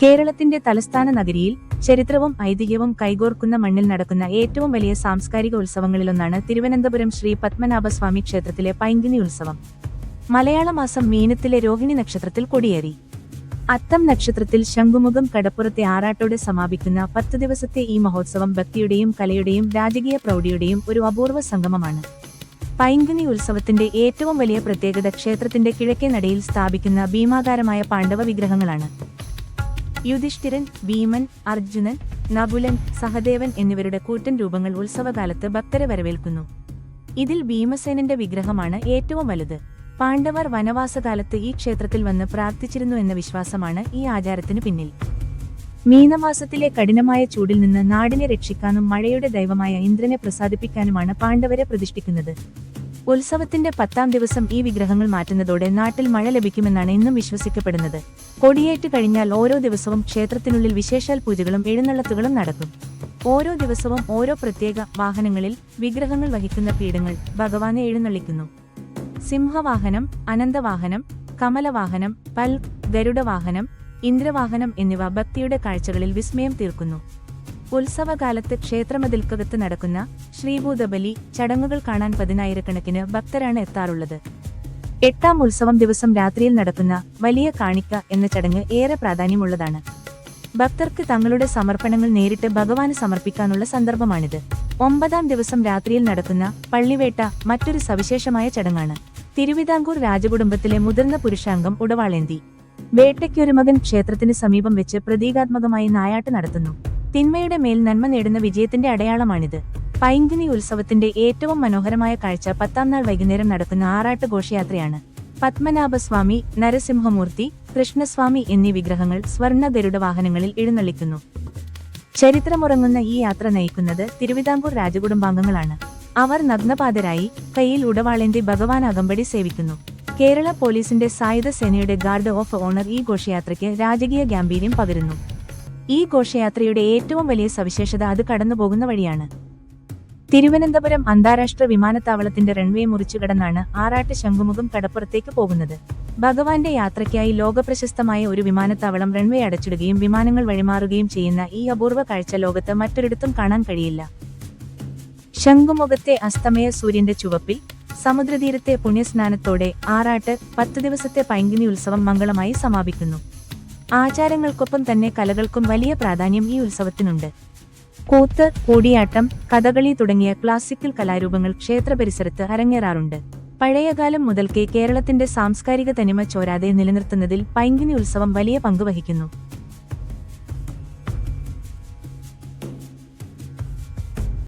കേരളത്തിന്റെ തലസ്ഥാന നഗരിയിൽ ചരിത്രവും ഐതിഹ്യവും കൈകോർക്കുന്ന മണ്ണിൽ നടക്കുന്ന ഏറ്റവും വലിയ സാംസ്കാരിക ഉത്സവങ്ങളിലൊന്നാണ് തിരുവനന്തപുരം ശ്രീ പത്മനാഭസ്വാമി ക്ഷേത്രത്തിലെ പൈങ്കുനി ഉത്സവം. മലയാള മാസം മീനത്തിലെ രോഹിണി നക്ഷത്രത്തിൽ കൊടിയേറി. അത്തം നക്ഷത്രത്തിൽ ശംഖുമുഖം കടപ്പുറത്തെ ആറാട്ടോടെ സമാപിക്കുന്ന 10 ദിവസത്തെ ഈ മഹോത്സവം ഭക്തിയുടെയും കലയുടെയും രാജകീയ പ്രൗഢിയുടെയും ഒരു അപൂർവ സംഗമമാണ്. പൈങ്കുനി ഉത്സവത്തിന്റെ ഏറ്റവും വലിയ പ്രത്യേകത ക്ഷേത്രത്തിന്റെ കിഴക്കേ നടയിൽ സ്ഥാപിക്കുന്ന ഭീമാകാരമായ പാണ്ഡവ വിഗ്രഹങ്ങളാണ്. യുധിഷ്ഠിരൻ, ഭീമൻ, അർജുനൻ, നകുലൻ, സഹദേവൻ എന്നിവരുടെ കൂറ്റൻ രൂപങ്ങൾ ഉത്സവകാലത്ത് ഭക്തരെ വരവേൽക്കുന്നു. ഇതിൽ ഭീമസേനന്റെ വിഗ്രഹമാണ് ഏറ്റവും വലുത്. പാണ്ഡവർ വനവാസകാലത്ത് ഈ ക്ഷേത്രത്തിൽ വന്ന് പ്രാർത്ഥിച്ചിരുന്നു എന്ന വിശ്വാസമാണ് ഈ ആചാരത്തിനു പിന്നിൽ. മീനമാസത്തിലെ കഠിനമായ ചൂടിൽ നിന്ന് നാടിനെ രക്ഷിക്കാനും മഴയുടെ ദൈവമായ ഇന്ദ്രനെ പ്രസാദിപ്പിക്കാനുമാണ് പാണ്ഡവരെ പ്രതിഷ്ഠിക്കുന്നത്. ഉത്സവത്തിന്റെ 10ാം ദിവസം ഈ വിഗ്രഹങ്ങൾ മാറ്റുന്നതോടെ നാട്ടിൽ മഴ ലഭിക്കുമെന്നാണ് ഇന്നും വിശ്വസിക്കപ്പെടുന്നത്. കൊടിയേറ്റ് കഴിഞ്ഞാൽ ഓരോ ദിവസവും ക്ഷേത്രത്തിനുള്ളിൽ വിശേഷാൽ പൂജകളും എഴുന്നള്ളത്തുകളും നടക്കും. ഓരോ ദിവസവും ഓരോ പ്രത്യേക വാഹനങ്ങളിൽ വിഗ്രഹങ്ങൾ വഹിക്കുന്ന പീഠങ്ങൾ ഭഗവാനെ എഴുന്നള്ളിക്കുന്നു. സിംഹവാഹനം, അനന്തവാഹനം, കമലവാഹനം, ഗരുഡവാഹനം, ഇന്ദ്രവാഹനം എന്നിവ ഭക്തിയുടെ കാഴ്ചകളിൽ വിസ്മയം തീർക്കുന്നു. ഉത്സവകാലത്ത് ക്ഷേത്രമതിൽക്കകത്ത് നടക്കുന്ന ശ്രീഭൂതബലി ചടങ്ങുകൾ കാണാൻ 10,000കണക്കിന് ഭക്തരാണ് എത്താറുള്ളത്. 8ാം ഉത്സവം ദിവസം രാത്രിയിൽ നടക്കുന്ന വലിയ കാണിക്ക എന്ന ചടങ്ങ് ഏറെ പ്രാധാന്യമുള്ളതാണ്. ഭക്തർക്ക് തങ്ങളുടെ സമർപ്പണങ്ങൾ നേരിട്ട് ഭഗവാന് സമർപ്പിക്കാനുള്ള സന്ദർഭമാണിത്. 9ാം ദിവസം രാത്രിയിൽ നടക്കുന്ന പള്ളിവേട്ട മറ്റൊരു സവിശേഷമായ ചടങ്ങാണ്. തിരുവിതാംകൂർ രാജകുടുംബത്തിലെ മുതിർന്ന പുരുഷാംഗം ഉടവാളേന്തി വേട്ടയ്ക്കൊരു മകൻ ക്ഷേത്രത്തിന് സമീപം വെച്ച് പ്രതീകാത്മകമായി നായാട്ട് നടത്തുന്നു. തിന്മയുടെ മേൽ നന്മ നേടുന്ന വിജയത്തിന്റെ അടയാളമാണിത്. പൈങ്കുനി ഉത്സവത്തിന്റെ ഏറ്റവും മനോഹരമായ കാഴ്ച 10ാം നാൾ വൈകുന്നേരം നടക്കുന്ന ആറാട്ട് ഘോഷയാത്രയാണ്. പത്മനാഭസ്വാമി, നരസിംഹമൂർത്തി, കൃഷ്ണസ്വാമി എന്നീ വിഗ്രഹങ്ങൾ സ്വർണ്ണ ഗരുഡ വാഹനങ്ങളിൽ എഴുന്നള്ളിക്കുന്നു. ചരിത്രമുറങ്ങുന്ന ഈ യാത്ര നയിക്കുന്നത് തിരുവിതാംകൂർ രാജകുടുംബാംഗങ്ങളാണ്. അവർ നഗ്നപാതരായി കയ്യിൽ ഉടവാളേന്തി ഭഗവാൻ അകമ്പടി സേവിക്കുന്നു. കേരള പോലീസിന്റെ സായുധ സേനയുടെ ഗാർഡ് ഓഫ് ഓണർ ഈ ഘോഷയാത്രയ്ക്ക് രാജകീയ ഗാംഭീര്യം പകരുന്നു. ഈ ഘോഷയാത്രയുടെ ഏറ്റവും വലിയ സവിശേഷത അത് കടന്നുപോകുന്ന വഴിയാണ്. തിരുവനന്തപുരം അന്താരാഷ്ട്ര വിമാനത്താവളത്തിന്റെ റൺവേ മുറിച്ചുകടന്നാണ് ആറാട്ട് ശംഖുമുഖം കടപ്പുറത്തേക്ക് പോകുന്നത്. ഭഗവാന്റെ യാത്രയ്ക്കായി ലോകപ്രശസ്തമായ ഒരു വിമാനത്താവളം റൺവേ അടച്ചിടുകയും വിമാനങ്ങൾ വഴിമാറുകയും ചെയ്യുന്ന ഈ അപൂർവ കാഴ്ച ലോകത്ത് മറ്റൊരിടത്തും കാണാൻ കഴിയില്ല. ശംഖുമുഖത്തെ അസ്തമയ സൂര്യന്റെ ചുവപ്പിൽ സമുദ്രതീരത്തെ പുണ്യസ്നാനത്തോടെ ആറാട്ട് 10 ദിവസത്തെ പൈങ്കുനി ഉത്സവം മംഗളമായി സമാപിക്കുന്നു. ആചാരങ്ങൾക്കൊപ്പം തന്നെ കലകൾക്കും വലിയ പ്രാധാന്യം ഈ ഉത്സവത്തിനുണ്ട്. കൂത്ത്, കൂടിയാട്ടം, കഥകളി തുടങ്ങിയ ക്ലാസിക്കൽ കലാരൂപങ്ങൾ ക്ഷേത്ര പരിസരത്ത് അരങ്ങേറാറുണ്ട്. പഴയകാലം മുതൽക്കേ കേരളത്തിന്റെ സാംസ്കാരിക തനിമ ചോരാതെ നിലനിർത്തുന്നതിൽ പൈങ്കുനി ഉത്സവം വലിയ പങ്ക് വഹിക്കുന്നു.